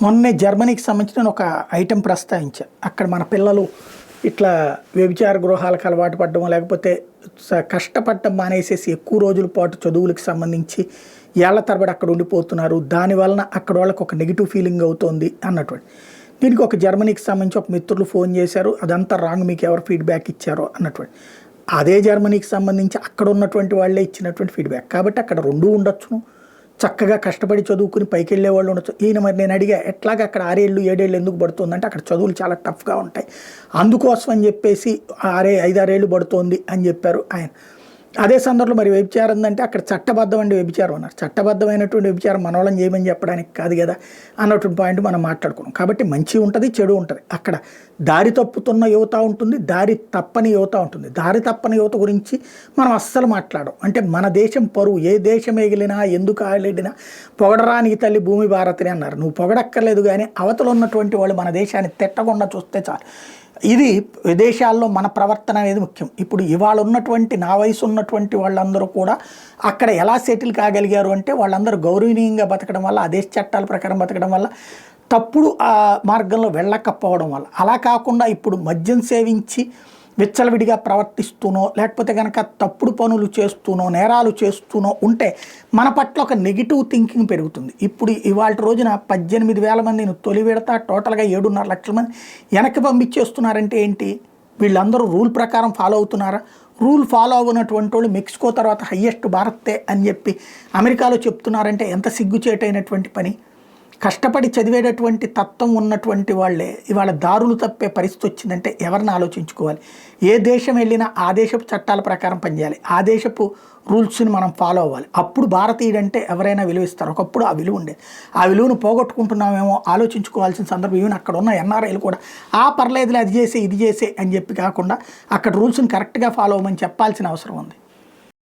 మొన్నే జర్మనీకి సంబంధించిన ఒక ఐటెం ప్రస్తావించా. అక్కడ మన పిల్లలు ఇట్లా వ్యభిచార గృహాలకు అలవాటు పడడం, లేకపోతే కష్టపడటం మానేసేసి ఎక్కువ రోజుల పాటు చదువులకు సంబంధించి ఏళ్ల తరబడి అక్కడ ఉండిపోతున్నారు. దానివలన అక్కడ వాళ్ళకి ఒక నెగిటివ్ ఫీలింగ్ అవుతోంది అన్నటువంటి. దీనికి ఒక జర్మనీకి సంబంధించి ఒక మిత్రులు ఫోన్ చేశారు, అదంతా రాంగ్, మీకు ఎవరు ఫీడ్బ్యాక్ ఇచ్చారో అన్నటువంటి. అదే జర్మనీకి సంబంధించి అక్కడ ఉన్నటువంటి వాళ్ళే ఇచ్చినటువంటి ఫీడ్బ్యాక్. కాబట్టి అక్కడ రెండూ ఉండొచ్చును, చక్కగా కష్టపడి చదువుకుని పైకి వెళ్ళే వాళ్ళు ఉండొచ్చు. ఈయన మరి నేను అడిగా, ఎట్లాగా అక్కడ 6 ఏళ్ళు 7 ఏళ్ళు ఎందుకు పడుతుందంటే అక్కడ చదువులు చాలా టఫ్గా ఉంటాయి, అందుకోసం అని చెప్పేసి 5-6 ఏళ్ళు పడుతోంది అని చెప్పారు ఆయన. అదే సందర్భంలో మరి వ్యభిచారం అంటే అక్కడ చట్టబద్ధం అండి వ్యభిచారం అన్నారు. చట్టబద్ధమైనటువంటి వ్యభిచారం మనోళ్ళని చేయమని చెప్పడానికి కాదు కదా అన్నటువంటి పాయింట్ మనం మాట్లాడుకున్నాం. కాబట్టి మంచి ఉంటుంది, చెడు ఉంటుంది. అక్కడ దారి తప్పుతున్న యువత ఉంటుంది, దారి తప్పని యువత ఉంటుంది. దారి తప్పని యువత గురించి మనం అస్సలు మాట్లాడం. అంటే మన దేశం పరువు, ఏ దేశం ఎగిలినా ఎందుకు ఆలేడినా పొగడరా నీ తల్లి భూమి భారతిని అన్నారు. నువ్వు పొగడక్కర్లేదు, కానీ అవతల ఉన్నటువంటి వాళ్ళు మన దేశాన్ని తిట్టకుండా చూస్తే చాలు. ఇది విదేశాల్లో మన ప్రవర్తన అనేది ముఖ్యం. ఇప్పుడు ఇవాళ ఉన్నటువంటి నా వయసు ఉన్నటువంటి వాళ్ళందరూ కూడా అక్కడ ఎలా సెటిల్ కాగలిగారు అంటే వాళ్ళందరూ గౌరవనీయంగా బతకడం వల్ల, ఆ దేశ చట్టాల ప్రకారం బతకడం వల్ల, తప్పుడు ఆ మార్గంలో వెళ్ళకపోవడం వల్ల. అలా కాకుండా ఇప్పుడు మద్యం సేవించి విచ్చలవిడిగా ప్రవర్తిస్తూనో, లేకపోతే కనుక తప్పుడు పనులు చేస్తూనో, నేరాలు చేస్తూనో ఉంటే మన పట్ల ఒక నెగిటివ్ థింకింగ్ పెరుగుతుంది. ఇప్పుడు ఇవాళ రోజున 18,000 మందిని తొలి విడత టోటల్గా 7.5 లక్షల మంది వెనక్కి పంపించేస్తున్నారంటే ఏంటి? వీళ్ళందరూ రూల్ ప్రకారం ఫాలో అవుతున్నారా? రూల్ ఫాలో అవునటువంటి వాళ్ళు మెక్సికో తర్వాత హయ్యెస్ట్ భారతే అని చెప్పి అమెరికాలో చెప్తున్నారంటే ఎంత సిగ్గుచేటైనటువంటి పని. కష్టపడి చదివేటటువంటి తత్వం ఉన్నటువంటి వాళ్ళే ఇవాళ దారులు తప్పే పరిస్థితి వచ్చిందంటే ఎవరిని ఆలోచించుకోవాలి? ఏ దేశం వెళ్ళినా ఆ దేశపు చట్టాల ప్రకారం పనిచేయాలి, ఆ దేశపు రూల్స్ని మనం ఫాలో అవ్వాలి. అప్పుడు భారతీయుడంటే ఎవరైనా విలువిస్తారు. ఒకప్పుడు ఆ విలువ ఉండేది. ఆ విలువను పోగొట్టుకుంటున్నామేమో ఆలోచించుకోవాల్సిన సందర్భం. ఈవెన్ అక్కడ ఉన్న ఎన్ఆర్ఐలు కూడా పర్లేదులే, అది చేసే ఇది చేసే అని చెప్పి కాకుండా అక్కడ రూల్స్ని కరెక్ట్గా ఫాలో అవ్వమని చెప్పాల్సిన అవసరం ఉంది.